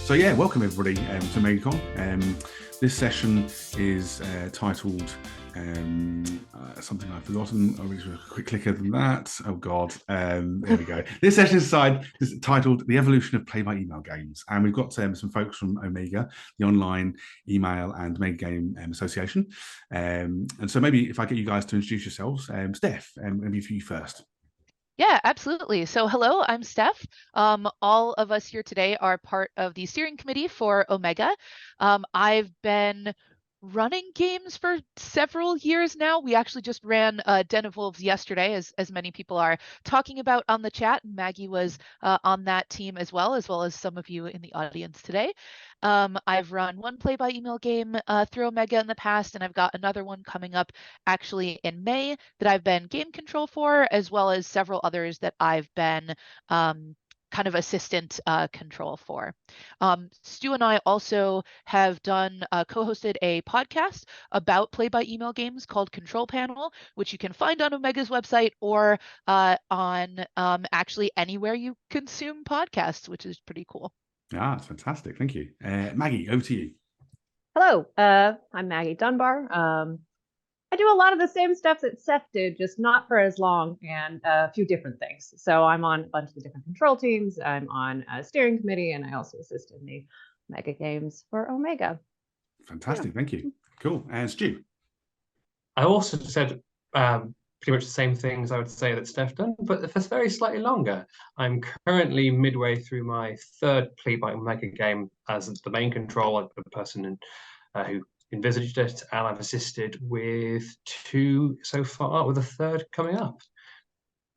So yeah, welcome everybody to MegaCon. This session is titled something I've forgotten. I'll just a quick clicker than that. Oh God, there we go. This session is titled "The Evolution of Play-by-Email Games," and we've got some folks from Omega, the online email and Megagame Association. And so maybe if I get you guys to introduce yourselves, Steph, maybe for you first. Yeah, absolutely. So hello, I'm Steph. All of us here today are part of the steering committee for Omega. I've been running games for several years now. We actually just ran Den of Wolves yesterday, as many people are talking about on the chat. Maggie was on that team as well as some of you in the audience today. I've run one play-by-email game through Omega in the past, and I've got another one coming up actually in May that I've been game control for, as well as several others that I've been kind of assistant control for. Stu and I also have co-hosted a podcast about play-by-email games called Control Panel, which you can find on Omega's website or on actually anywhere you consume podcasts, which is pretty cool. Ah, that's fantastic. Thank you. Maggie, over to you. Hello, I'm Maggie Dunbar. I do a lot of the same stuff that Seth did, just not for as long, and a few different things. So I'm on a bunch of the different control teams. I'm on a steering committee, and I also assist in the Mega Games for Omega. Fantastic. Yeah. Thank you. Cool. And Stu. I also said pretty much the same things I would say that Steph done, but for very slightly longer. I'm currently midway through my third play-by Mega game as the main controller, the person who envisaged it, and I've assisted with 2 so far, with a third coming up.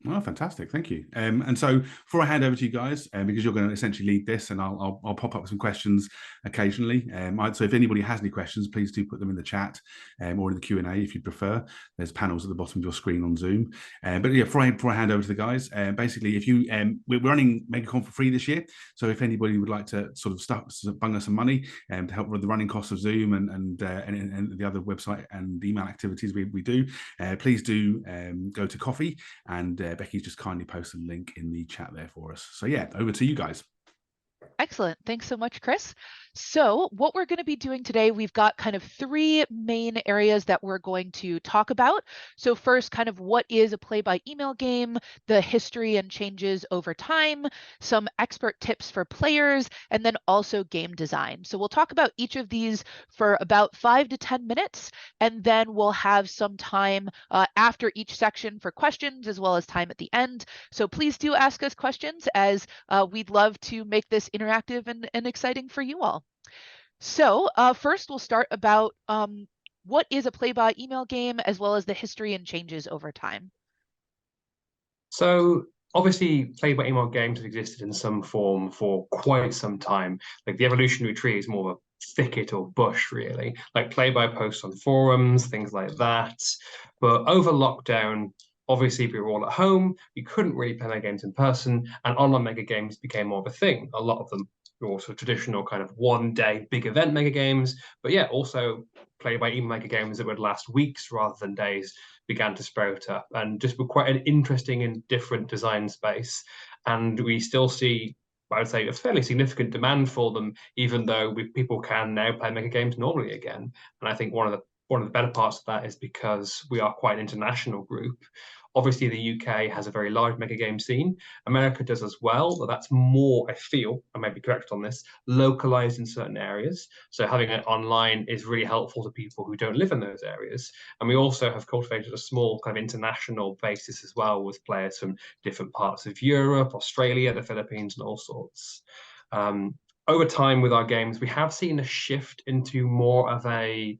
Oh, fantastic. Thank you. And so before I hand over to you guys, because you're going to essentially lead this, and I'll pop up with some questions occasionally. So if anybody has any questions, please do put them in the chat or in the Q&A if you prefer. There's panels at the bottom of your screen on Zoom. But yeah, before I hand over to the guys, basically, if you we're running MegaCon for free this year. So if anybody would like to sort of bung us some money to help with the running costs of Zoom and the other website and email activities we do, please do go to Coffee, and Becky's just kindly posted a link in the chat there for us. So yeah, over to you guys. Excellent. Thanks so much, Chris. So what we're going to be doing today, we've got kind of 3 main areas that we're going to talk about. So first, kind of what is a play-by-email game, the history and changes over time, some expert tips for players, and then also game design. So we'll talk about each of these for about 5 to 10 minutes, and then we'll have some time after each section for questions, as well as time at the end. So please do ask us questions, as we'd love to make this interactive and exciting for you all. So first we'll start about what is a play-by-email game, as well as the history and changes over time. So obviously play-by-email games have existed in some form for quite some time. Like the evolutionary tree is more of a thicket or bush, really, like play-by-post on forums, things like that. But over lockdown, obviously we were all at home, we couldn't really play Mega Games in person, and online Mega Games became more of a thing. A lot of them were also traditional kind of one-day big event Mega Games, but yeah, also play-by-email Mega Games that would last weeks rather than days began to sprout up, and just were quite an interesting and different design space. And we still see, I would say, a fairly significant demand for them, even though people can now play Mega Games normally again. And I think one of the better parts of that is because we are quite an international group. Obviously, the UK has a very large Mega Game scene. America does as well, but that's more, I feel, I may be correct on this, localized in certain areas. So having it online is really helpful to people who don't live in those areas. And we also have cultivated a small kind of international basis as well, with players from different parts of Europe, Australia, the Philippines, and all sorts. Over time with our games, we have seen a shift into more of a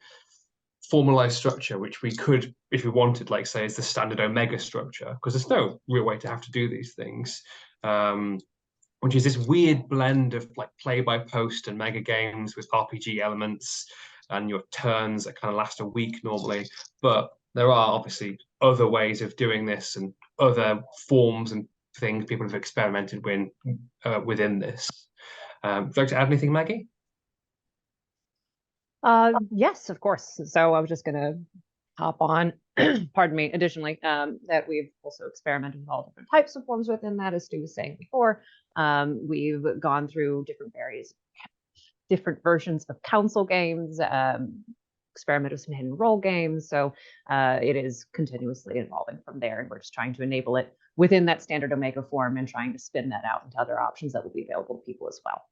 formalized structure, which we could, if we wanted, like say, is the standard Omega structure, because there's no real way to have to do these things, which is this weird blend of like play-by-post and Mega Games with RPG elements, and your turns that kind of last a week normally. But there are obviously other ways of doing this and other forms and things people have experimented with within this. Would you like to add anything, Maggie? Yes, of course. So I was just going to hop on, pardon me, additionally, that we've also experimented with all different types of forms within that, as Stu was saying before. We've gone through different various different versions of council games, experiment with some hidden role games. So it is continuously evolving from there, and we're just trying to enable it within that standard Omega form and trying to spin that out into other options that will be available to people as well.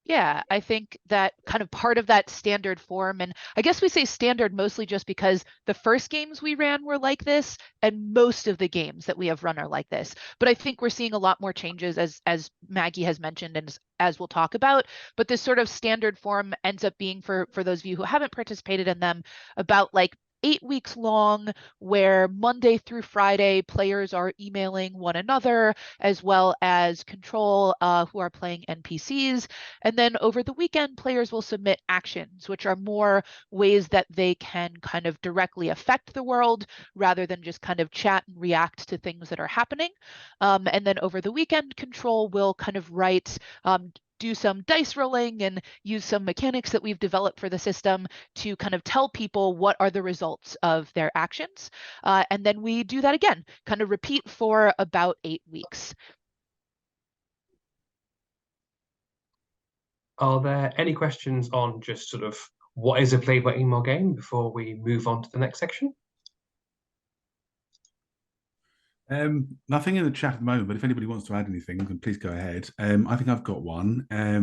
Yeah, I think that kind of part of that standard form, and I guess we say standard mostly just because the first games we ran were like this, and most of the games that we have run are like this. But I think we're seeing a lot more changes as Maggie has mentioned and as we'll talk about. But this sort of standard form ends up being, for those of you who haven't participated in them, about like 8 weeks long, where Monday through Friday players are emailing one another, as well as control who are playing NPCs. And then over the weekend, players will submit actions, which are more ways that they can kind of directly affect the world rather than just kind of chat and react to things that are happening. And then over the weekend, control will kind of write do some dice rolling and use some mechanics that we've developed for the system to kind of tell people what are the results of their actions. And then we do that again, kind of repeat for about 8 weeks. Are there any questions on just sort of what is a play by email game before we move on to the next section? Nothing in the chat at the moment, but if anybody wants to add anything, then please go ahead. I think I've got one. It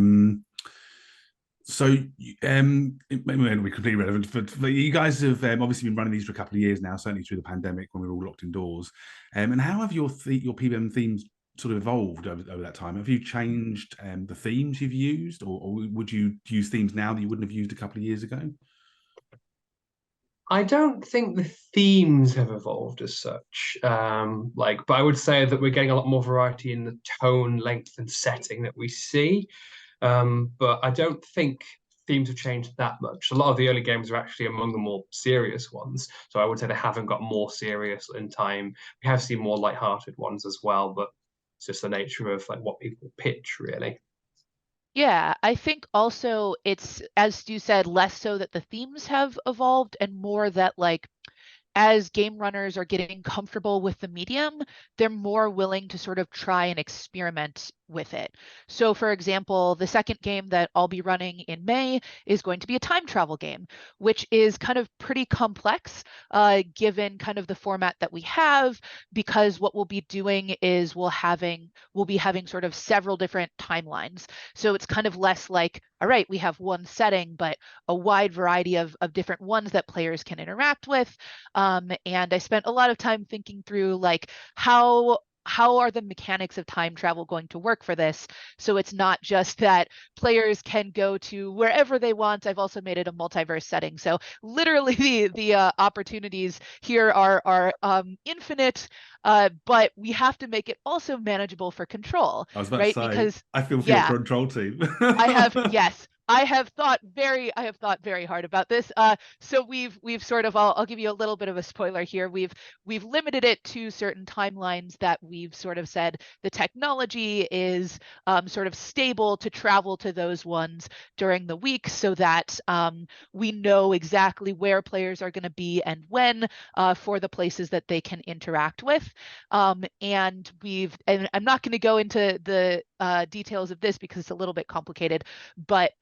may not be completely relevant, but you guys have obviously been running these for a couple of years now, certainly through the pandemic when we were all locked indoors. And how have your PBM themes sort of evolved over that time? Have you changed the themes you've used, or would you use themes now that you wouldn't have used a couple of years ago? I don't think the themes have evolved as such. But I would say that we're getting a lot more variety in the tone, length, and setting that we see. But I don't think themes have changed that much. A lot of the early games are actually among the more serious ones. So I would say they haven't got more serious in time. We have seen more lighthearted ones as well, but it's just the nature of like what people pitch, really. Yeah, I think also it's, as Stu said, less so that the themes have evolved and more that like as game runners are getting comfortable with the medium, they're more willing to sort of try and experiment with it. So for example, the second game that I'll be running in May is going to be a time travel game, which is kind of pretty complex given kind of the format that we have, because what we'll be doing is we'll be having sort of several different timelines. So it's kind of less like, all right, we have one setting, but a wide variety of different ones that players can interact with. And I spent a lot of time thinking through like how are the mechanics of time travel going to work for this? So it's not just that players can go to wherever they want. I've also made it a multiverse setting. So literally the opportunities here are infinite, but we have to make it also manageable for control. I was about right? to say, because I feel for your control team. I have thought very hard about this. So we've sort of, I'll give you a little bit of a spoiler here. We've limited it to certain timelines that we've sort of said the technology is sort of stable to travel to those ones during the week, so that we know exactly where players are going to be and when for the places that they can interact with. And I'm not going to go into the details of this because it's a little bit complicated, but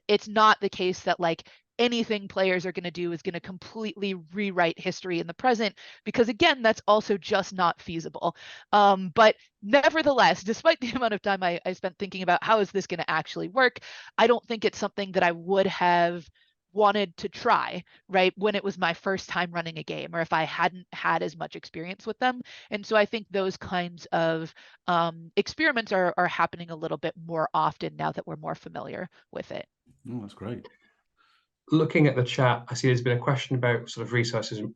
it's not the case that like anything players are going to do is going to completely rewrite history in the present, because again, that's also just not feasible. But nevertheless, despite the amount of time I spent thinking about how is this going to actually work, I don't think it's something that I would have wanted to try right when it was my first time running a game, or if I hadn't had as much experience with them. And so I think those kinds of experiments are happening a little bit more often now that we're more familiar with it. Oh, that's great. Looking at the chat, I see there's been a question about sort of resources and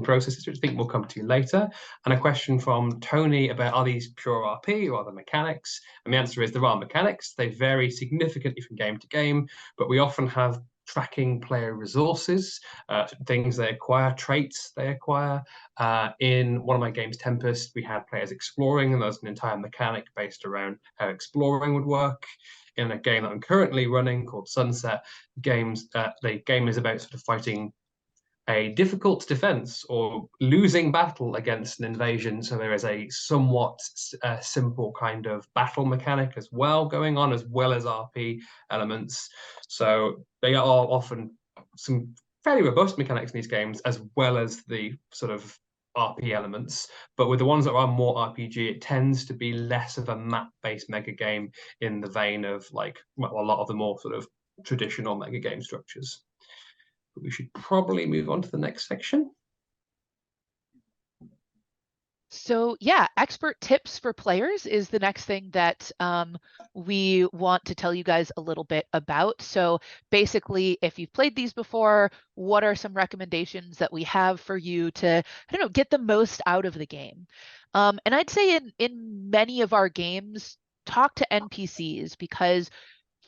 processes, which I think we'll come to later, and a question from Tony about are these pure RP or are they mechanics? And the answer is there are mechanics. They vary significantly from game to game, but we often have tracking player resources, things they acquire, traits they acquire. In one of my games, Tempest, we had players exploring, and there's an entire mechanic based around how exploring would work. In a game that I'm currently running called Sunset, the game is about sort of fighting a difficult defense or losing battle against an invasion. So there is a somewhat simple kind of battle mechanic as well going on, as well as RP elements. So they are often some fairly robust mechanics in these games, as well as the sort of RP elements. But with the ones that are more RPG, it tends to be less of a map-based mega game in the vein of like, well, a lot of the more sort of traditional mega game structures. But we should probably move on to the next section. So yeah, expert tips for players is the next thing that we want to tell you guys a little bit about. So basically, if you've played these before, what are some recommendations that we have for you to, I don't know, get the most out of the game? And I'd say in many of our games, talk to NPCs, because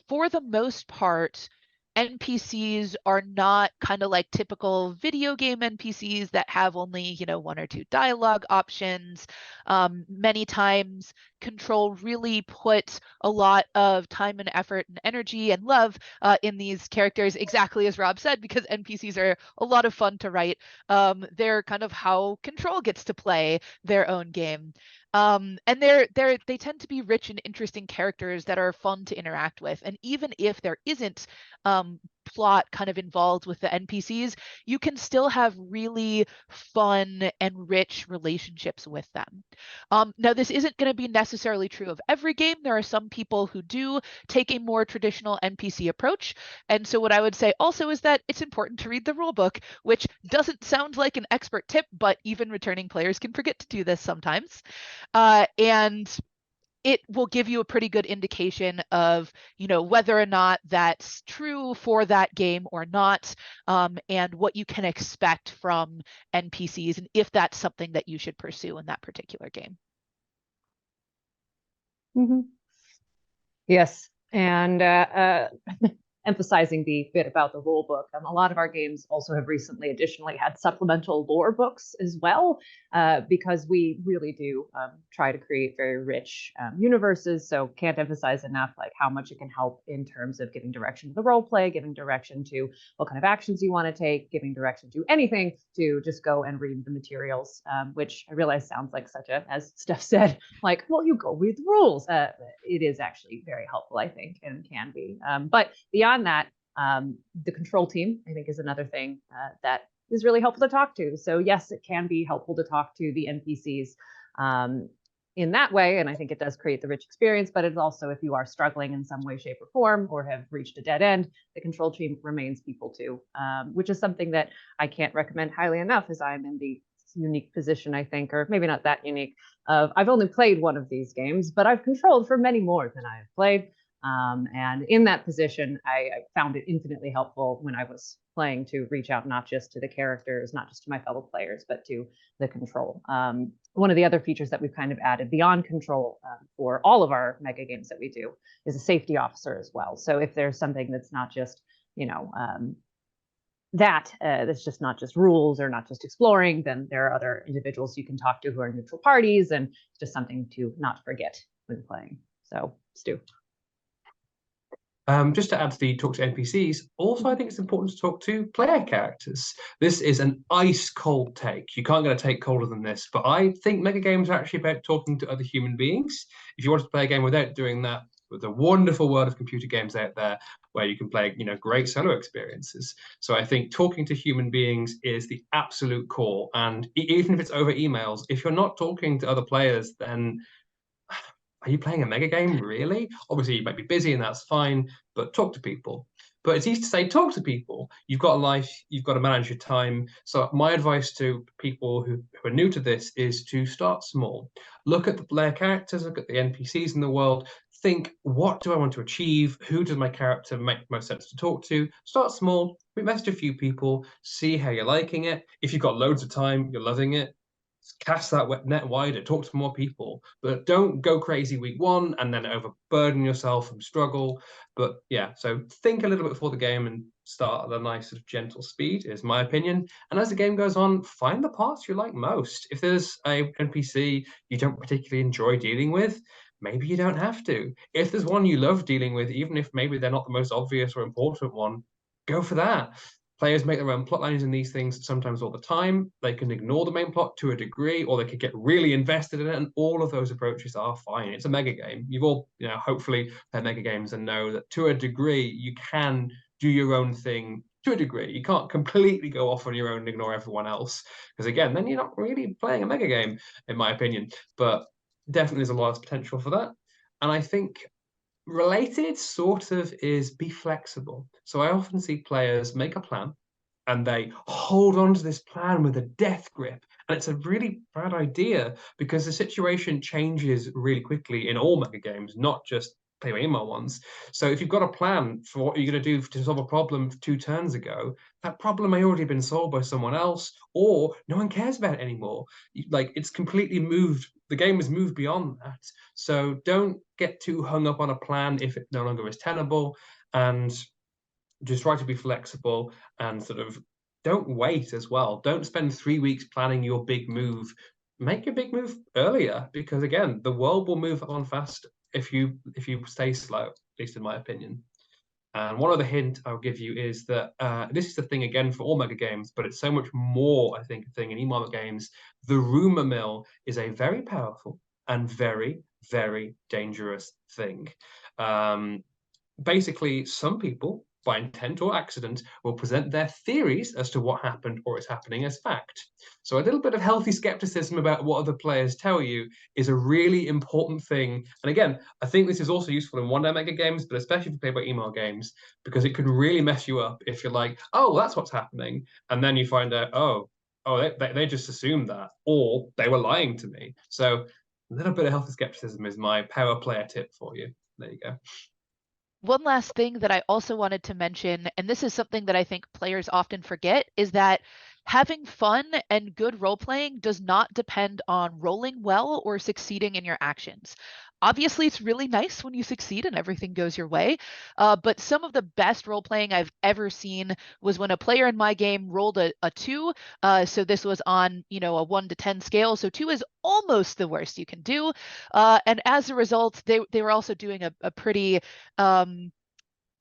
for the most part, NPCs are not kind of like typical video game NPCs that have only, you know, 1 or 2 dialogue options. Many times, Control really puts a lot of time and effort and energy and love in these characters, exactly as Rob said, because NPCs are a lot of fun to write. They're kind of how Control gets to play their own game. And they tend to be rich and interesting characters that are fun to interact with. And even if there isn't plot kind of involved with the NPCs, you can still have really fun and rich relationships with them. Now, this isn't going to be necessarily true of every game. There are some people who do take a more traditional NPC approach. And so what I would say also is that it's important to read the rulebook, which doesn't sound like an expert tip, but even returning players can forget to do this sometimes. And it will give you a pretty good indication of, you know, whether or not that's true for that game or not, and what you can expect from NPCs, and if that's something that you should pursue in that particular game. Mm-hmm. Yes, and emphasizing the bit about the rule book. A lot of our games also have recently additionally had supplemental lore books as well, because we really do try to create very rich universes. So can't emphasize enough like how much it can help in terms of giving direction to the role play, giving direction to what kind of actions you want to take, giving direction to anything, to just go and read the materials, which I realize sounds like such a, as Steph said, like, well, you go read the rules. It is actually very helpful, I think, and can be. But beyond that, the control team, I think, is another thing that is really helpful to talk to. So yes, it can be helpful to talk to the NPCs in that way, and I think it does create the rich experience, but it's also, if you are struggling in some way, shape, or form, or have reached a dead end, the control team remains people too, which is something that I can't recommend highly enough, as I'm in the unique position, I think, or maybe not that unique, of I've only played one of these games, but I've controlled for many more than I have played. And in that position, I found it infinitely helpful when I was playing to reach out not just to the characters, not just to my fellow players, but to the control. One of the other features that we've kind of added beyond control for all of our mega games that we do is a safety officer as well. So if there's something that's not just, you know, that's just not just rules or not just exploring, then there are other individuals you can talk to who are neutral parties, and it's just something to not forget when playing. So, Stu. Just to add to the talk to NPCs, also I think it's important to talk to player characters. This is an ice cold take. You can't get a take colder than this, but I think mega games are actually about talking to other human beings. If you want to play a game without doing that, with the wonderful world of computer games out there where you can play, you know, great solo experiences. So I think talking to human beings is the absolute core. And even if it's over emails, if you're not talking to other players, then are you playing a mega game, really? Obviously, you might be busy and that's fine, but talk to people. But it's easy to say, talk to people. You've got a life, you've got to manage your time. So my advice to people who are new to this is to start small. Look at the player characters, look at the NPCs in the world, think, what do I want to achieve? Who does my character make most sense to talk to? Start small, message a few people, see how you're liking it. If you've got loads of time, you're loving it, cast that net wider, talk to more people, but don't go crazy week one and then overburden yourself and struggle. But yeah, so think a little bit before the game and start at a nice sort of gentle speed, is my opinion. And as the game goes on, find the parts you like most. If there's a NPC you don't particularly enjoy dealing with, maybe you don't have to. If there's one you love dealing with, even if maybe they're not the most obvious or important one, go for that. Players make their own plot lines in these things sometimes all the time. They can ignore the main plot to a degree, or they could get really invested in it, and all of those approaches are fine. It's a mega game. You've all, hopefully played mega games and know that to a degree you can do your own thing to a degree. You can't completely go off on your own and ignore everyone else, because again, then you're not really playing a mega game, in my opinion. But definitely there's a lot of potential for that. And I think related sort of is be flexible. So I often see players make a plan and they hold on to this plan with a death grip. And it's a really bad idea because the situation changes really quickly in all mega games, not just play by email ones. So if you've got a plan for what you're going to do to solve a problem 2 turns ago, that problem may already been solved by someone else, or no one cares about it anymore. Like, it's completely moved. The game has moved beyond that. So don't get too hung up on a plan if it no longer is tenable, and just try to be flexible and sort of don't wait as well. Don't spend 3 weeks planning your big move. Make your big move earlier, because again, the world will move on fast if you stay slow, at least in my opinion. And one other hint I'll give you is that this is the thing again for all mega games, but it's so much more, I think, a thing in email games. The rumor mill is a very powerful and very, very dangerous thing. Basically, some people, by intent or accident, will present their theories as to what happened or is happening as fact. So a little bit of healthy skepticism about what other players tell you is a really important thing. And again, I think this is also useful in one-day mega games, but especially for play-by-email games, because it can really mess you up if you're like, oh, that's what's happening. And then you find out, oh, they just assumed that, or they were lying to me. So a little bit of healthy skepticism is my power player tip for you. There you go. One last thing that I also wanted to mention, and this is something that I think players often forget, is that having fun and good role playing does not depend on rolling well or succeeding in your actions. Obviously, it's really nice when you succeed and everything goes your way, but some of the best role playing I've ever seen was when a player in my game rolled a 2. So this was on, a 1 to 10 scale. So 2 is almost the worst you can do. And as a result, they were also doing a pretty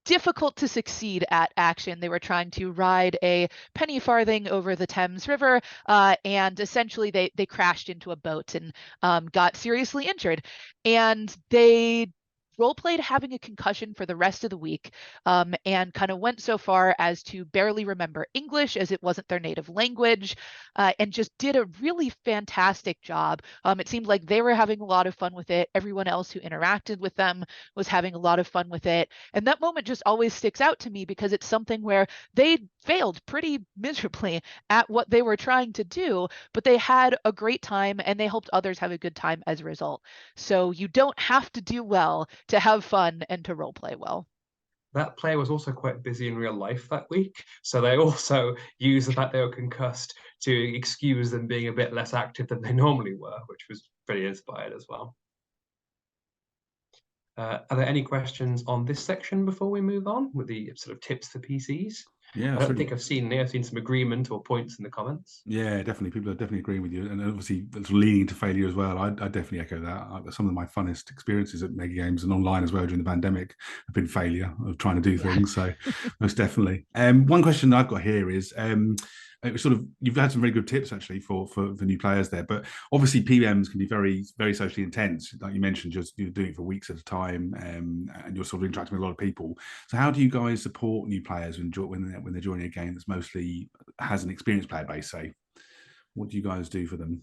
difficult to succeed at action. They were trying to ride a penny farthing over the Thames River, and essentially they crashed into a boat and got seriously injured. And they role-played having a concussion for the rest of the week, and kind of went so far as to barely remember English, as it wasn't their native language, and just did a really fantastic job. It seemed like they were having a lot of fun with it. Everyone else who interacted with them was having a lot of fun with it. And that moment just always sticks out to me because it's something where they failed pretty miserably at what they were trying to do, but they had a great time and they helped others have a good time as a result. So you don't have to do well to have fun and to role play well. That player was also quite busy in real life that week, so they also used the fact they were concussed to excuse them being a bit less active than they normally were, which was pretty inspired as well. Are there any questions on this section before we move on with the sort of tips for PCs? Yeah, I don't think I've seen some agreement or points in the comments. Yeah, definitely. People are definitely agreeing with you, and obviously sort of leaning to failure as well. I definitely echo that. Some of my funnest experiences at mega games and online as well during the pandemic have been failure of trying to do things. So most definitely. One question I've got here is, you've had some very good tips actually for new players there, but obviously PMs can be very, very socially intense. Like you mentioned, you're doing it for weeks at a time, and you're sort of interacting with a lot of people. So how do you guys support new players when they're joining a game that's mostly has an experienced player base, say? What do you guys do for them?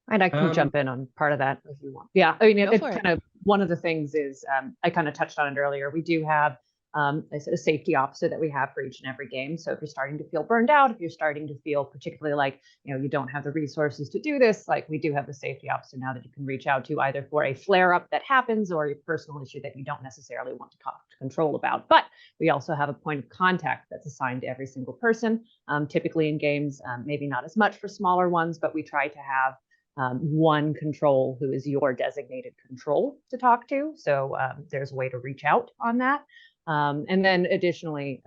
And I can jump in on part of that if you want. Yeah, I mean, it's kind of one of the things is I kind of touched on it earlier. We do have a safety officer that we have for each and every game. So if you're starting to feel burned out, if you're starting to feel particularly like, you don't have the resources to do this, like we do have a safety officer now that you can reach out to either for a flare up that happens or a personal issue that you don't necessarily want to talk to control about. But we also have a point of contact that's assigned to every single person. Typically in games, maybe not as much for smaller ones, but we try to have one control who is your designated control to talk to. So there's a way to reach out on that. And then additionally,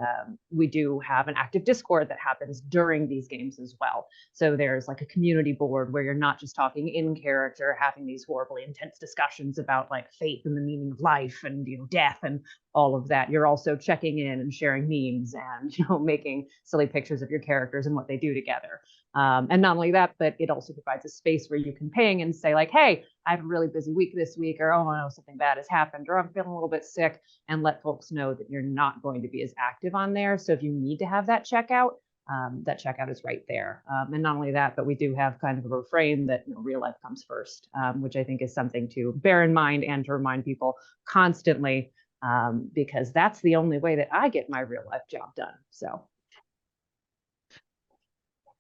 we do have an active Discord that happens during these games as well. So there's like a community board where you're not just talking in character, having these horribly intense discussions about like faith and the meaning of life and death and all of that, you're also checking in and sharing memes and, you know, making silly pictures of your characters and what they do together. And not only that, but it also provides a space where you can ping and say like, hey, I have a really busy week this week, or oh no, something bad has happened, or I'm feeling a little bit sick, and let folks know that you're not going to be as active on there. So if you need to have that checkout is right there. And not only that, but we do have kind of a refrain that, you know, real life comes first, which I think is something to bear in mind and to remind people constantly, because that's the only way that I get my real life job done. So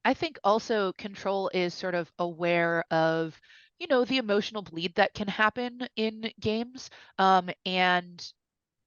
I think also Control is sort of aware of, you know, the emotional bleed that can happen in games. And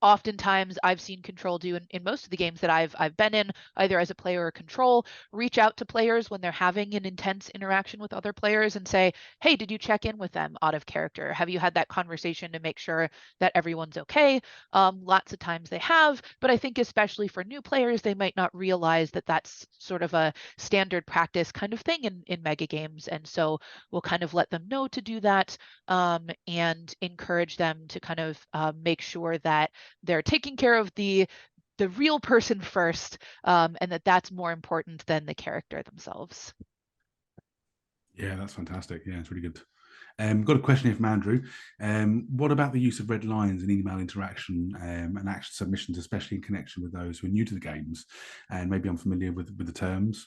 oftentimes I've seen Control do in most of the games that I've been in, either as a player or Control, reach out to players when they're having an intense interaction with other players and say, hey, did you check in with them out of character? Have you had that conversation to make sure that everyone's okay? Lots of times they have, but I think especially for new players, they might not realize that that's sort of a standard practice kind of thing in mega games. And so we'll kind of let them know to do that, and encourage them to kind of make sure that they're taking care of the real person first, and that's more important than the character themselves. Yeah, that's fantastic. Yeah, it's really good. Got a question here from Andrew. What about the use of red lines in email interaction and action submissions, especially in connection with those who are new to the games and maybe unfamiliar with the terms?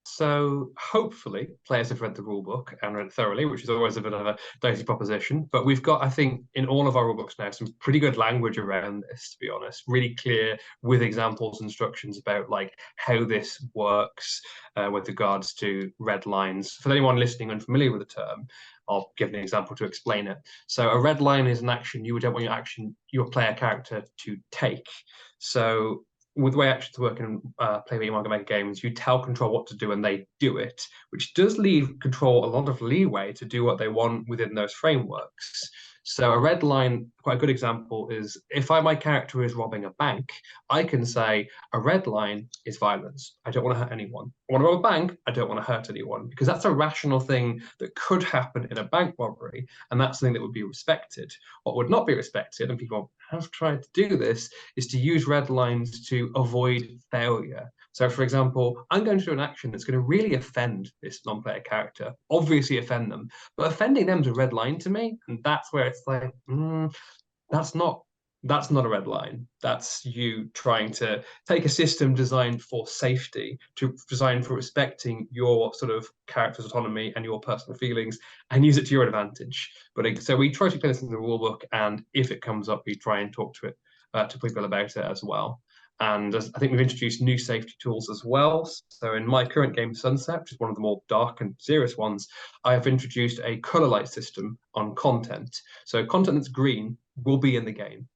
So hopefully players have read the rule book and read it thoroughly, which is always a bit of a dicey proposition. But we've got, I think, in all of our rule books now, some pretty good language around this, to be honest, really clear with examples, instructions about like how this works with regards to red lines. For anyone listening unfamiliar with the term, I'll give an example to explain it. So a red line is an action you would want your player character to take. So with the way actions work in Play Where You Want to Make games, you tell Control what to do and they do it, which does leave Control a lot of leeway to do what they want within those frameworks. So a red line, quite a good example, is if my character is robbing a bank, I can say a red line is violence. I don't want to hurt anyone. I want to rob a bank. I don't want to hurt anyone, because that's a rational thing that could happen in a bank robbery, and that's something that would be respected. What would not be respected, and people have tried to do this, is to use red lines to avoid failure. So, for example, I'm going to do an action that's going to really offend this non-player character, obviously offend them, but offending them is a red line to me, and that's where it's like, that's not a red line. That's you trying to take a system designed for safety, designed for respecting your sort of character's autonomy and your personal feelings, and use it to your advantage. But so we try to play this in the rule book, and if it comes up, we try and talk to people about it as well. And I think we've introduced new safety tools as well. So in my current game, Sunset, which is one of the more dark and serious ones, I have introduced a color light system on content. So content that's green will be in the game.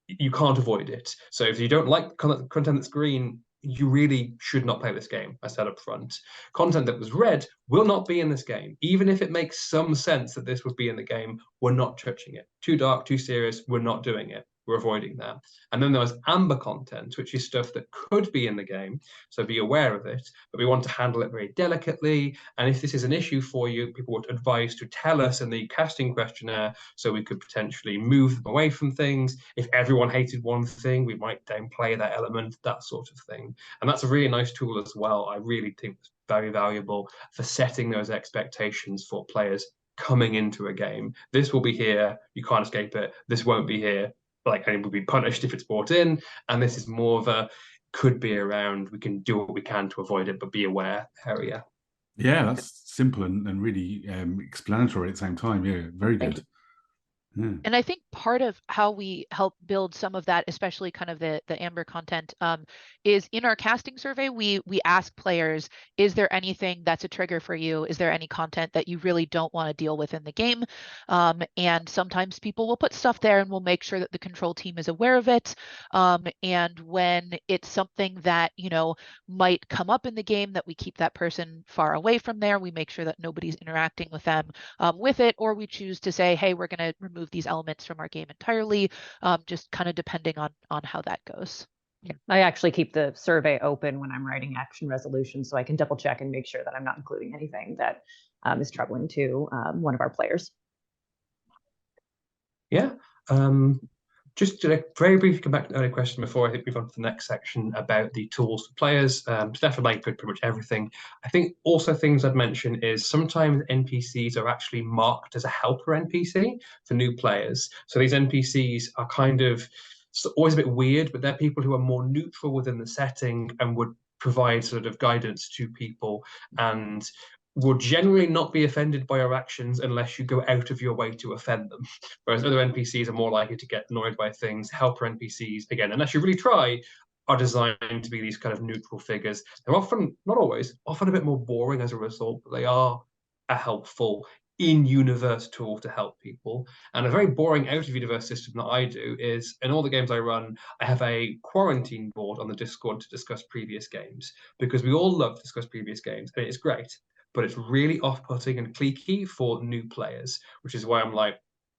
You can't avoid it. So if you don't like content that's green, you really should not play this game, I said up front. Content that was red will not be in this game. Even if it makes some sense that this would be in the game, we're not touching it. Too dark, too serious, we're not doing it. We're avoiding that. And then there was amber content, which is stuff that could be in the game, so be aware of it, but we want to handle it very delicately. And if this is an issue for you, people would advise to tell us in the casting questionnaire, so we could potentially move them away from things. If everyone hated one thing, we might downplay that element, that sort of thing. And that's a really nice tool as well. I really think it's very valuable for setting those expectations for players coming into a game. This will be here, you can't escape it. This won't be here, like, and it will be punished if it's brought in. And this is more of a could be around, we can do what we can to avoid it, but be aware area. Yeah, that's simple and really explanatory at the same time. Yeah, very good. Yeah. And I think part of how we help build some of that, especially kind of the amber content, is in our casting survey, we ask players, is there anything that's a trigger for you? Is there any content that you really don't want to deal with in the game? And sometimes people will put stuff there, and we'll make sure that the control team is aware of it. And when it's something that, you know, might come up in the game, that we keep that person far away from there. We make sure that nobody's interacting with them with it, or we choose to say, hey, we're going to remove these elements from our game entirely, just kind of depending on how that goes. Yeah. I actually keep the survey open when I'm writing action resolutions, so I can double check and make sure that I'm not including anything that is troubling to one of our players. Yeah. Just to very briefly come back to the earlier question before I think move on to the next section about the tools for players. Steph and Mike covered pretty much everything. I think also things I'd mention is sometimes NPCs are actually marked as a helper NPC for new players. So these NPCs are kind of always a bit weird, but they're people who are more neutral within the setting and would provide sort of guidance to people and will generally not be offended by your actions unless you go out of your way to offend them. Whereas other NPCs are more likely to get annoyed by things. Helper NPCs, again, unless you really try, are designed to be these kind of neutral figures. They're often, not always, often a bit more boring as a result, but they are a helpful in-universe tool to help people. And a very boring out-of-universe system that I do is, in all the games I run, I have a quarantine board on the Discord to discuss previous games, because we all love to discuss previous games, and it's great. But it's really off-putting and cliquey for new players, which is why I'm like,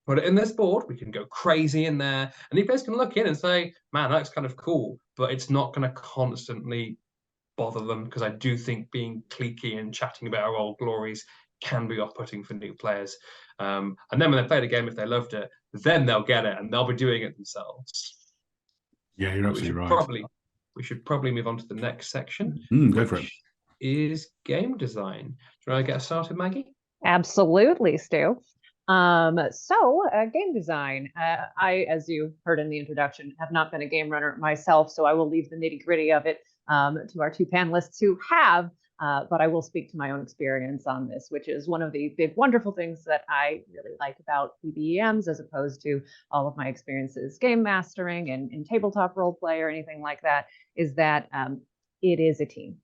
put it in this board, we can go crazy in there, and you guys can look in and say, man, that's kind of cool, but it's not going to constantly bother them, because I do think being cliquey and chatting about our old glories can be off-putting for new players. And then when they play the game, if they loved it, then they'll get it, and they'll be doing it themselves. Yeah, you're absolutely right. We should probably move on to the next section. Go for it. Is game design. Do you want to get us started, Maggie? Absolutely, Stu. Game design. I, as you heard in the introduction, have not been a game runner myself, so I will leave the nitty-gritty of it to our two panelists who have, but I will speak to my own experience on this, which is one of the big, wonderful things that I really like about PBEMs, as opposed to all of my experiences game mastering and in tabletop role play or anything like that, is that it is a team.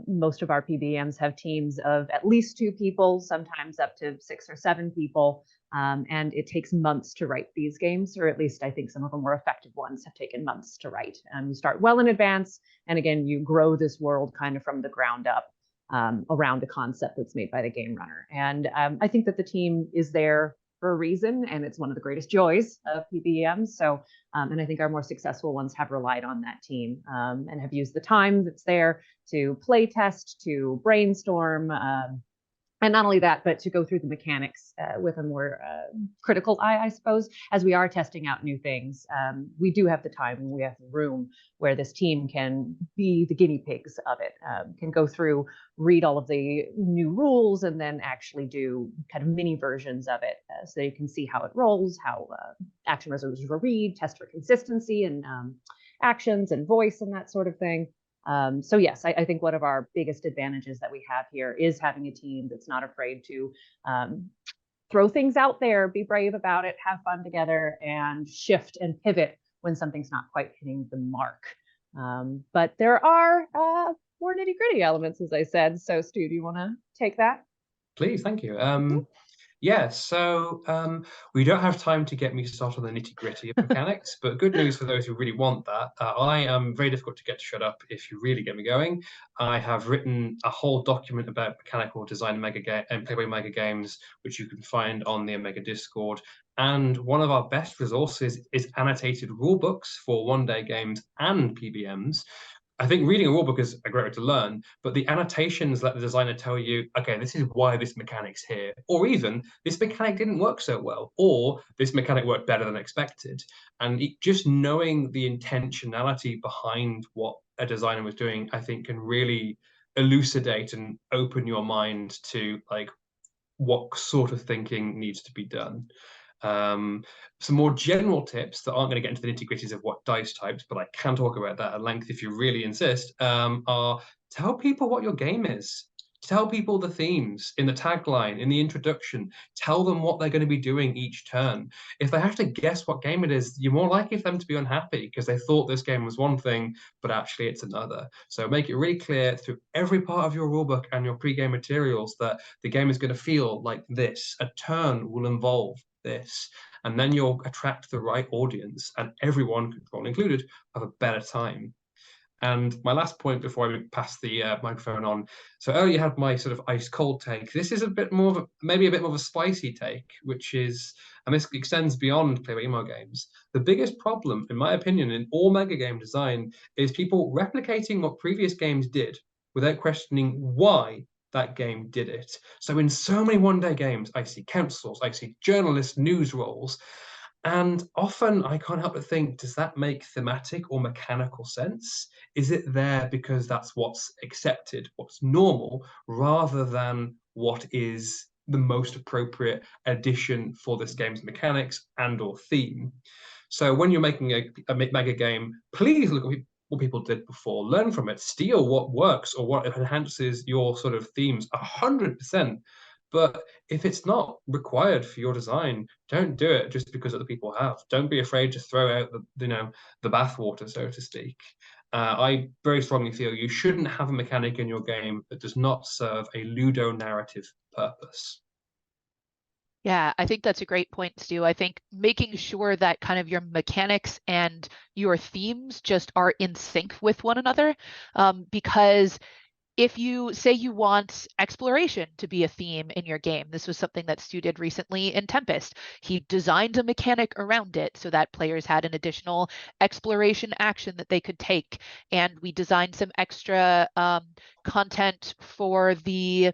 Most of our PBMs have teams of at least 2 people, sometimes up to 6 or 7 people, and it takes months to write these games, or at least I think some of the more effective ones have taken months to write. You start well in advance, and again, you grow this world kind of from the ground up around a concept that's made by the game runner. And I think that the team is there for a reason, and it's one of the greatest joys of PBEMs. So, and I think our more successful ones have relied on that team and have used the time that's there to play test, to brainstorm, and not only that, but to go through the mechanics with a more critical eye, I suppose. As we are testing out new things, we do have the time and we have the room where this team can be the guinea pigs of it, can go through, read all of the new rules, and then actually do kind of mini versions of it so you can see how it rolls, how action resolutions will read, test for consistency and actions and voice and that sort of thing. So yes, I think one of our biggest advantages that we have here is having a team that's not afraid to throw things out there, be brave about it, have fun together, and shift and pivot when something's not quite hitting the mark. But there are more nitty-gritty elements, as I said. So Stu, do you want to take that? Please, thank you. Yeah, so we don't have time to get me started on the nitty-gritty of mechanics, but good news for those who really want that. I am very difficult to get to shut up if you really get me going. I have written a whole document about mechanical design and play by Megagames, which you can find on the Omega Discord. And one of our best resources is annotated rulebooks for one-day games and PBMs. I think reading a rulebook is a great way to learn, but the annotations let the designer tell you, okay, this is why this mechanic's here, or even this mechanic didn't work so well, or this mechanic worked better than expected. And just knowing the intentionality behind what a designer was doing, I think can really elucidate and open your mind to like what sort of thinking needs to be done. Some more general tips that aren't going to get into the nitty-gritties of what dice types, but I can talk about that at length if you really insist, are tell people what your game is. Tell people the themes in the tagline, in the introduction. Tell them what they're going to be doing each turn. If they have to guess what game it is, you're more likely for them to be unhappy because they thought this game was one thing, but actually it's another. So make it really clear through every part of your rulebook and your pre-game materials that the game is going to feel like this. A turn will involve this, and then you'll attract the right audience, and everyone, control included, have a better time. And my last point before I pass the microphone on. So earlier you had my sort of ice cold take. This is a bit more of maybe a bit more of a spicy take, which is, and this extends beyond play by emo games. The biggest problem, in my opinion, in all mega game design is people replicating what previous games did without questioning why that game did it. So in so many one-day games, I see councils, I see journalists, news roles, And often I can't help but think, does that make thematic or mechanical sense? Is it there because that's what's accepted, what's normal, rather than what is the most appropriate addition for this game's mechanics and or theme? So when you're making a mega game, please look at what people did before, learn from it, steal what works or what enhances your sort of themes 100%. But if it's not required for your design, don't do it just because other people have. Don't be afraid to throw out the bathwater, so to speak. I very strongly feel you shouldn't have a mechanic in your game that does not serve a ludo narrative purpose. Yeah, I think that's a great point, Stu. I think making sure that kind of your mechanics and your themes just are in sync with one another, because if you say you want exploration to be a theme in your game, this was something that Stu did recently in Tempest. He designed a mechanic around it so that players had an additional exploration action that they could take. And we designed some extra content for the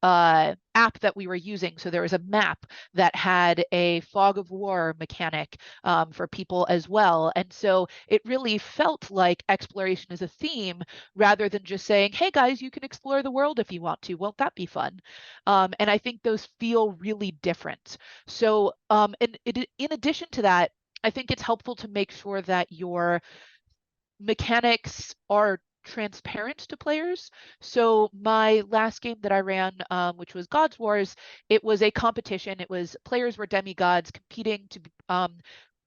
app that we were using. So there was a map that had a fog of war mechanic for people as well. And so it really felt like exploration is a theme rather than just saying, hey guys, you can explore the world if you want to. Won't that be fun? And I think those feel really different. So in addition to that, I think it's helpful to make sure that your mechanics are transparent to players. So my last game that I ran, which was Gods Wars, it was a competition. It was players were demigods competing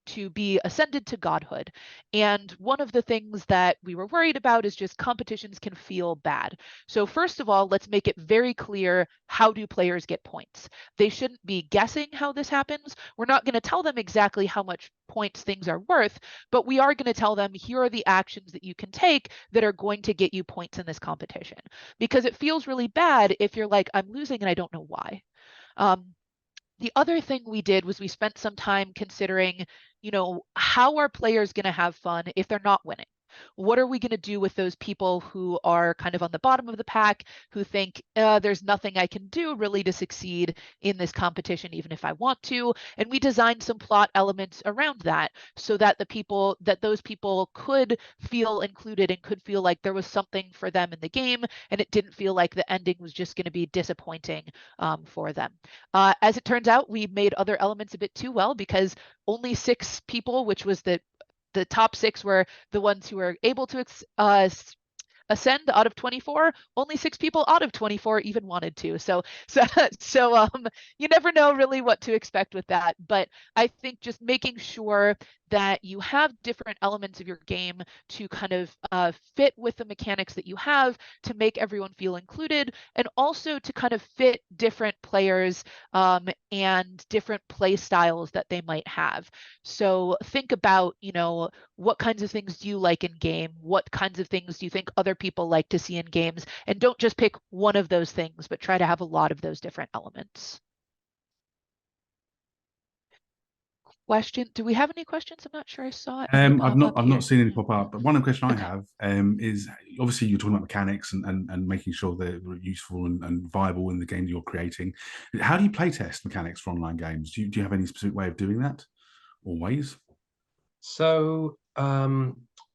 to be ascended to godhood. And one of the things that we were worried about is just competitions can feel bad. So first of all, let's make it very clear, how do players get points? They shouldn't be guessing how this happens. We're not going to tell them exactly how much points things are worth, but we are going to tell them, here are the actions that you can take that are going to get you points in this competition. Because it feels really bad if you're like, I'm losing and I don't know why. The other thing we did was we spent some time considering, how are players going to have fun if they're not winning? What are we going to do with those people who are kind of on the bottom of the pack, who think there's nothing I can do really to succeed in this competition, even if I want to? And we designed some plot elements around that so that those people could feel included and could feel like there was something for them in the game, and it didn't feel like the ending was just going to be disappointing for them. As it turns out, we made other elements a bit too well, because only 6 people, which was the top 6 were the ones who were able to ascend out of 24. Only 6 people out of 24 even wanted to. So you never know really what to expect with that. But I think just making sure that you have different elements of your game to kind of fit with the mechanics that you have to make everyone feel included, and also to kind of fit different players and different play styles that they might have. So think about, what kinds of things do you like in game? What kinds of things do you think other people like to see in games? And don't just pick one of those things, but try to have a lot of those different elements. Question. Do we have any questions? I'm not sure I saw it. I've not seen any pop up, but one question I have is, obviously you're talking about mechanics and making sure they're useful and viable in the game that you're creating. How do you play test mechanics for online games? Do you have any specific way of doing that, or ways? So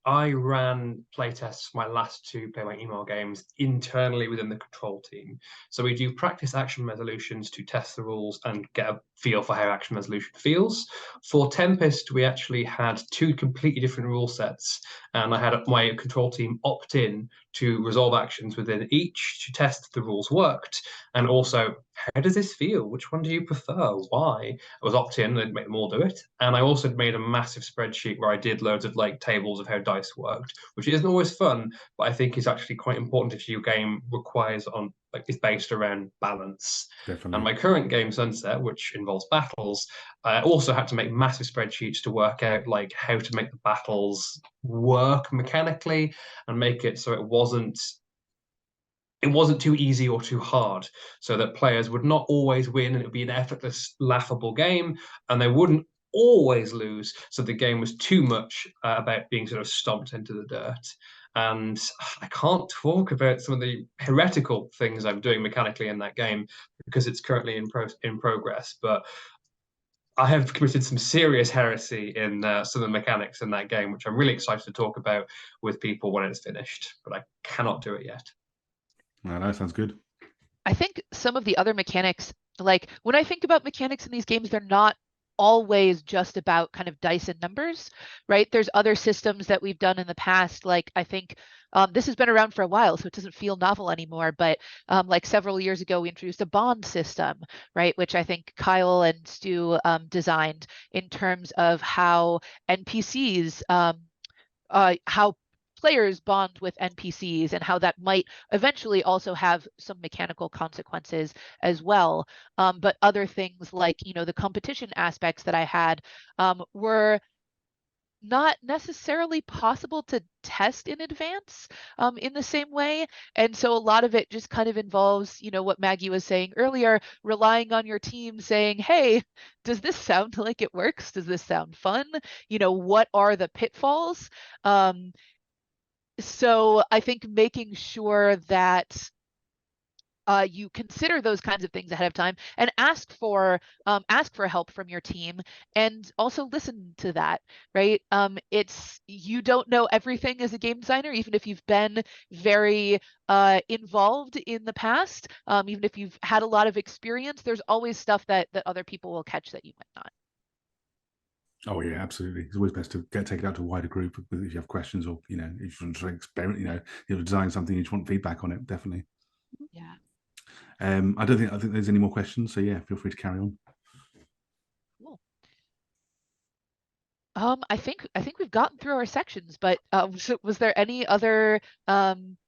I ran playtests for my last 2 Play by Email games internally within the control team. So we do practice action resolutions to test the rules and get a feel for how action resolution feels. For Tempest, we actually had 2 completely different rule sets, and I had my control team opt in to resolve actions within each to test if the rules worked, and also, how does this feel? Which one do you prefer? Why? I was opt-in and make them all do it. And I also made a massive spreadsheet where I did loads of tables of how dice worked, which isn't always fun, but I think is actually quite important if your game requires is based around balance. Definitely. And my current game, Sunset, which involves battles, I also had to make massive spreadsheets to work out how to make the battles work mechanically and make it so it wasn't too easy or too hard, so that players would not always win and it would be an effortless, laughable game, and they wouldn't always lose, so the game was too much about being sort of stomped into the dirt. And I can't talk about some of the heretical things I'm doing mechanically in that game because it's currently in progress, but I have committed some serious heresy in some of the mechanics in that game, which I'm really excited to talk about with people when it's finished, but I cannot do it yet. No, that sounds good. I think some of the other mechanics, like when I think about mechanics in these games, they're not always just about kind of dice and numbers, right? There's other systems that we've done in the past. Like I think this has been around for a while, so it doesn't feel novel anymore. But like several years ago, we introduced a bond system, right? Which I think Kyle and Stu designed in terms of how NPCs, how players bond with NPCs and how that might eventually also have some mechanical consequences as well. But other things like, the competition aspects that I had were not necessarily possible to test in advance in the same way. And so a lot of it just kind of involves, what Maggie was saying earlier, relying on your team saying, hey, does this sound like it works? Does this sound fun? What are the pitfalls? So I think making sure that you consider those kinds of things ahead of time and ask for help from your team, and also listen to that, right? You don't know everything as a game designer, even if you've been very involved in the past, even if you've had a lot of experience, there's always stuff that other people will catch that you might not. Oh yeah, absolutely. It's always best to take it out to a wider group if you have questions, or if you want to experiment, design something, you just want feedback on it. Definitely. Yeah. I think there's any more questions. So yeah, feel free to carry on. Cool. I think we've gotten through our sections, but was there any other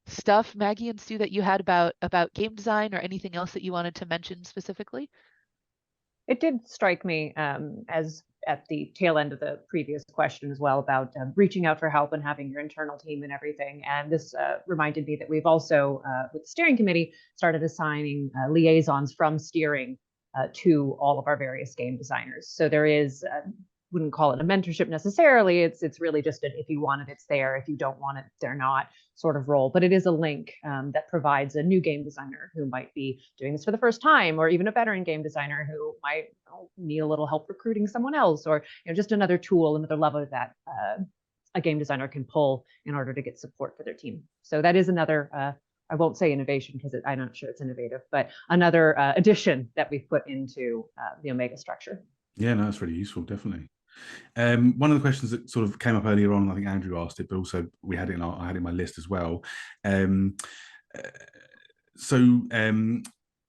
stuff, Maggie and Stu, that you had about game design or anything else that you wanted to mention specifically? It did strike me as at the tail end of the previous question as well about reaching out for help and having your internal team and everything. And this reminded me that we've also, with the steering committee, started assigning liaisons from steering to all of our various game designers. So there is, wouldn't call it a mentorship necessarily. It's really just if you want it, it's there. If you don't want it, they're not sort of role. But it is a link that provides a new game designer who might be doing this for the first time, or even a veteran game designer who might need a little help recruiting someone else, or just another tool, another lever that a game designer can pull in order to get support for their team. So that is another, I won't say innovation because I'm not sure it's innovative, but another addition that we've put into the Omega structure. Yeah, no, that's really useful, definitely. One of the questions that sort of came up earlier on, I think Andrew asked it, but also I had it in my list as well.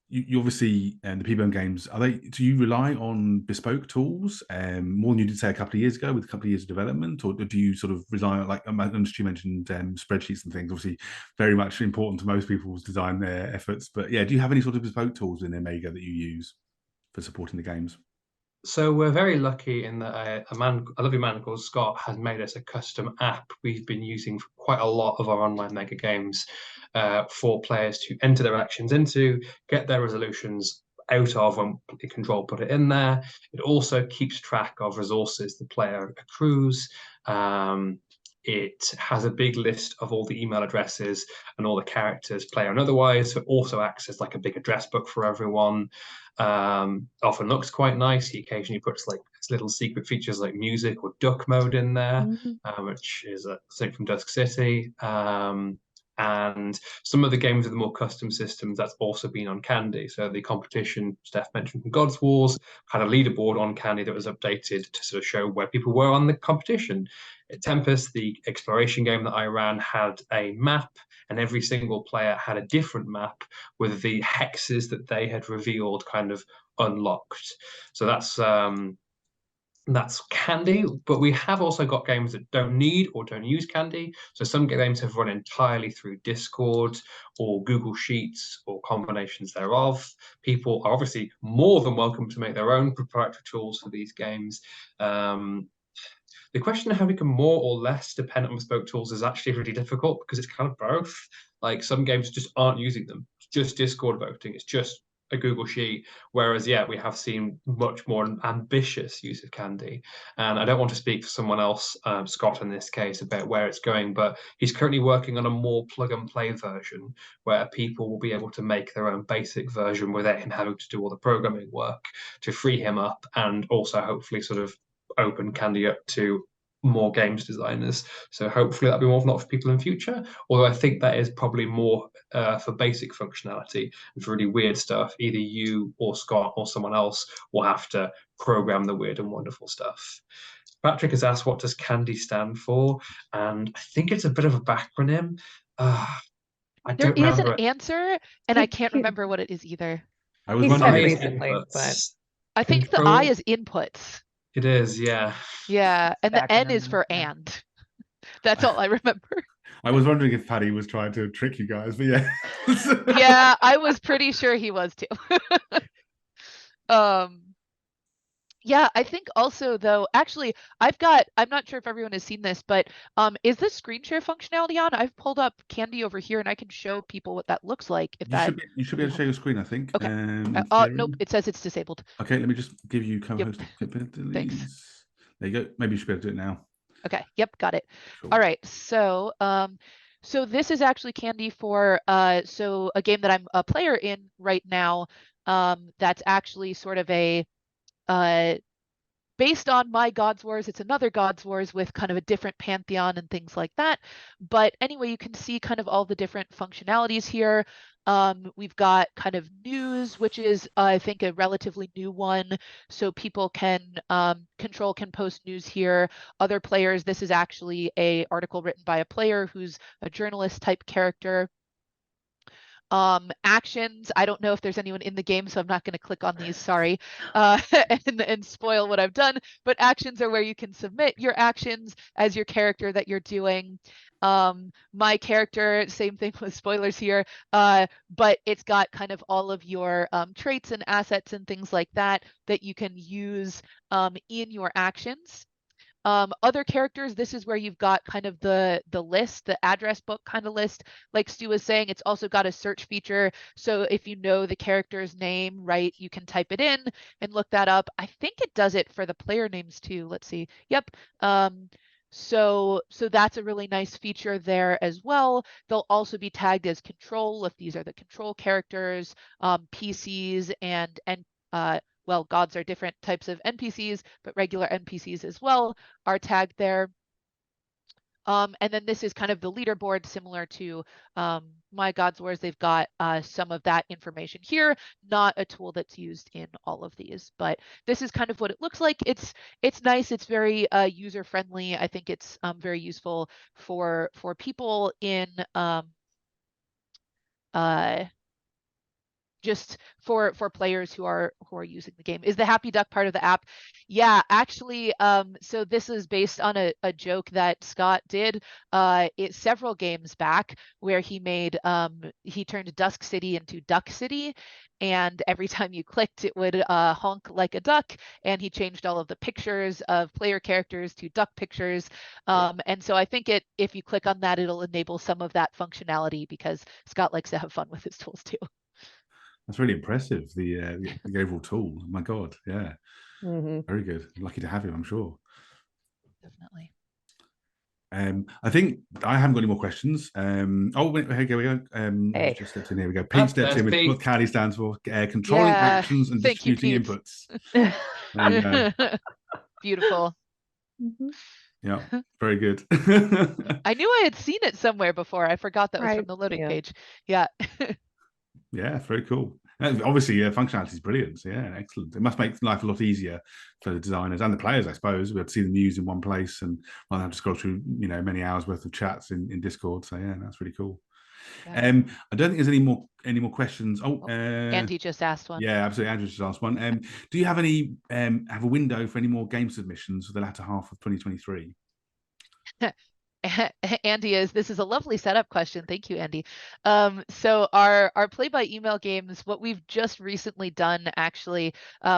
You obviously, the PBM games, do you rely on bespoke tools more than you did say a couple of years ago with a couple of years of development, or do you sort of rely on, like you mentioned spreadsheets and things, obviously very much important to most people's design their efforts, but yeah, do you have any sort of bespoke tools in Omega that you use for supporting the games? So we're very lucky in that a lovely man called Scott has made us a custom app we've been using for quite a lot of our online mega games for players to enter their actions into, get their resolutions out of when control put it in there. It also keeps track of resources the player accrues. It has a big list of all the email addresses and all the characters, player and otherwise. So it also acts as like a big address book for everyone. Often looks quite nice. He occasionally puts like little secret features like music or duck mode in there, which is something from Dusk City. And some of the games with the more custom systems, that's also been on Candy. So the competition Steph mentioned from God's Wars had a leaderboard on Candy that was updated to sort of show where people were on the competition. At Tempest, the exploration game that I ran, had a map, and every single player had a different map with the hexes that they had revealed kind of unlocked. So that's Candy, but we have also got games that don't need or don't use Candy. So some games have run entirely through Discord or Google Sheets or combinations thereof. People are obviously more than welcome to make their own proprietary tools for these games. The question of how we can more or less depend on bespoke tools is actually really difficult because it's kind of both. Like some games just aren't using them. It's just Discord voting. It's just a Google Sheet, whereas we have seen much more ambitious use of Candy. And I don't want to speak for someone else, Scott in this case, about where it's going, but he's currently working on a more plug and play version where people will be able to make their own basic version without him having to do all the programming work, to free him up and also hopefully sort of open Candy up to more games designers. So hopefully that'll be more of an option for people in future. Although I think that is probably more for basic functionality, and for really weird stuff, either you or Scott or someone else will have to program the weird and wonderful stuff. Patrick has asked, what does Candy stand for? And I think it's a bit of a backronym. I There don't is remember an answer, and I can't remember what it is either. I was He said wondering. recently, but I think the Control- I is inputs. It is, yeah. Yeah, and the N is Acronym, for yeah. and. That's all I remember. I was wondering if Paddy was trying to trick you guys, but yeah. Yeah, I was pretty sure he was too. Yeah, I think also though, actually, I'm not sure if everyone has seen this, but is the screen share functionality on? I've pulled up Candy over here and I can show people what that looks like if that. You should be able to share your screen, I think. Okay. Nope, it says it's disabled. Okay, let me just give you co-host capabilities. Thanks. There you go. Maybe you should be able to do it now. Okay, yep, got it. Cool. All right, so so this is actually Candy for so a game that I'm a player in right now. That's actually sort of a based on my Gods Wars. It's another Gods Wars with kind of a different pantheon and things like that. But anyway, you can see kind of all the different functionalities here. We've got kind of news, which is I think a relatively new one. So people can Control can post news here. Other players, this is actually a article written by a player who's a journalist type character. Actions, I don't know if there's anyone in the game, so I'm not going to click on these, sorry, and spoil what I've done, but actions are where you can submit your actions as your character that you're doing. My character, same thing with spoilers here, but it's got kind of all of your traits and assets and things like that that you can use in your actions. Other characters, this is where you've got kind of the list, the address book kind of list. Like Stu was saying, it's also got a search feature. So if you know the character's name, right, you can type it in and look that up. I think it does it for the player names too. Let's see. Yep. So that's a really nice feature there as well. They'll also be tagged as control if these are the control characters, PCs and well, gods are different types of NPCs, but regular NPCs as well are tagged there. And then this is kind of the leaderboard similar to My Gods Wars. They've got some of that information here, not a tool that's used in all of these, but this is kind of what it looks like. It's nice. It's very user friendly. I think it's very useful for people in just for players who are using the game. Is the Happy Duck part of the app? Yeah, actually, so this is based on a joke that Scott did several games back, where he made he turned Dusk City into Duck City, and every time you clicked it would honk like a duck, and he changed all of the pictures of player characters to duck pictures. And so I think if you click on that, it'll enable some of that functionality, because Scott likes to have fun with his tools too. That's really impressive, the overall tool. My God, yeah. Very good. Lucky to have him, I'm sure. Definitely. I think I haven't got any more questions. Oh, wait, here we go. Hey. Just stepped in. Here we go. Pete stepped in with what CADI stands for: controlling Yeah, actions and thank you, distributing Pete. inputs. There you go. Beautiful. Yeah, very good. I knew I had seen it somewhere before. I forgot that was from Right, the loading yeah. page. Yeah. Yeah, very cool. Obviously, functionality is brilliant. So, yeah, excellent. It must make life a lot easier for the designers and the players, I suppose. We'll see the news in one place and rather than have to scroll through, many hours worth of chats in Discord. So, yeah, that's really cool. Yeah. I don't think there's any more questions. Andy just asked one. Yeah, absolutely. Andrew just asked one. Do you have have a window for any more game submissions for the latter half of 2023? Andy this is a lovely setup question. Thank you, Andy. So our play by email games, what we've just recently done actually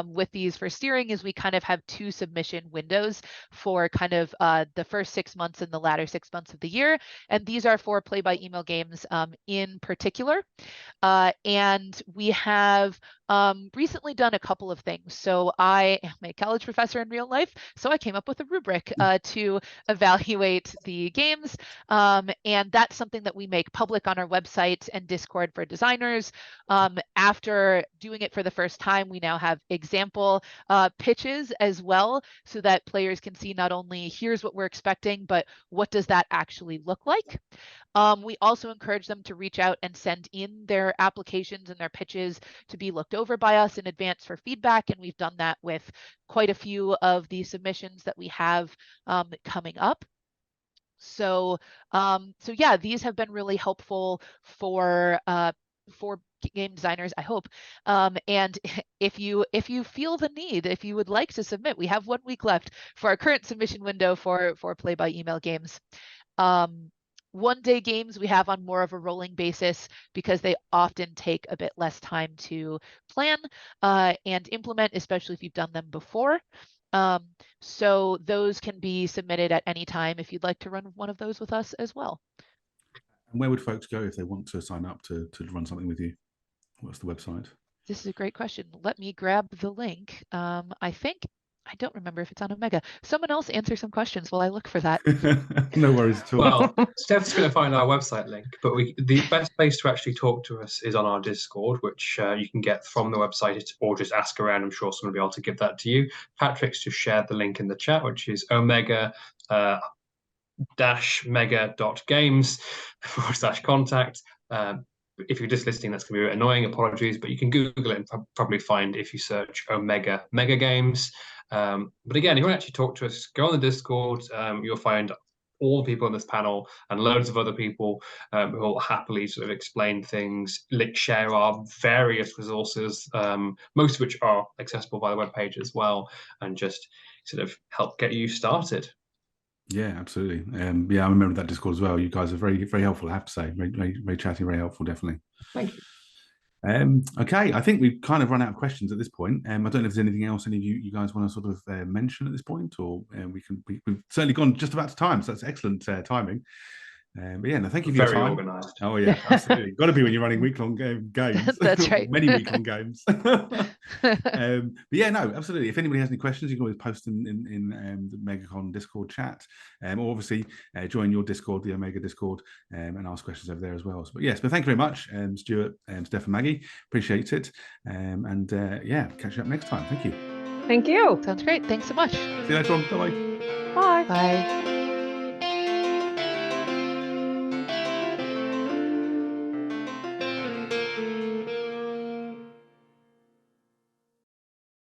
with these for steering is we kind of have 2 submission windows for kind of the first 6 months and the latter 6 months of the year. And these are for play by email games in particular. And we have recently done a couple of things. So I am a college professor in real life, so I came up with a rubric to evaluate the games. And that's something that we make public on our website and Discord for designers. After doing it for the first time, we now have example pitches as well, so that players can see not only here's what we're expecting, but what does that actually look like. We also encourage them to reach out and send in their applications and their pitches to be looked over by us in advance for feedback. And we've done that with quite a few of the submissions that we have coming up. So yeah, these have been really helpful for game designers, I hope. And if you feel the need, if you would like to submit, we have 1 week left for our current submission window for play by email games. 1-day games we have on more of a rolling basis because they often take a bit less time to plan and implement, especially if you've done them before. So those can be submitted at any time if you'd like to run one of those with us as well. And where would folks go if they want to sign up to run something with you? What's the website? This is a great question. Let me grab the link. I don't remember if it's on Omega. Someone else answer some questions while I look for that. No worries at all. Well, Steph's going to find our website link, but the best place to actually talk to us is on our Discord, which you can get from the website or just ask around. I'm sure someone will be able to give that to you. Patrick's just shared the link in the chat, which is omega-mega.games/contact. If you're just listening, that's going to be annoying. Apologies, but you can Google it and probably find if you search Omega Mega Games. But again, if you want to actually talk to us, go on the Discord. You'll find all the people on this panel and loads of other people who will happily sort of explain things, share our various resources, most of which are accessible by the webpage as well, and just sort of help get you started. Yeah, absolutely. Yeah, I remember that Discord as well. You guys are very, very helpful, I have to say. Very chatty, very helpful, definitely. Thank you. Okay, I think we've kind of run out of questions at this point. I don't know if there's anything else any of you guys want to sort of mention at this point, or we've certainly gone just about to time, so that's excellent timing. But yeah, no, thank you for your time. Very organised. Oh yeah, absolutely. Got to be when you're running week-long games. That's right. Many week-long games. But yeah, no, absolutely. If anybody has any questions, you can always post in the MegaCon Discord chat, or obviously join your Discord, the Omega Discord, and ask questions over there as well. But yes, but thank you very much, Stuart, Steph, and Maggie. Appreciate it. And yeah, catch you up next time. Thank you. Thank you. Sounds great. Thanks so much. See you later on. Bye-bye. Bye. Bye.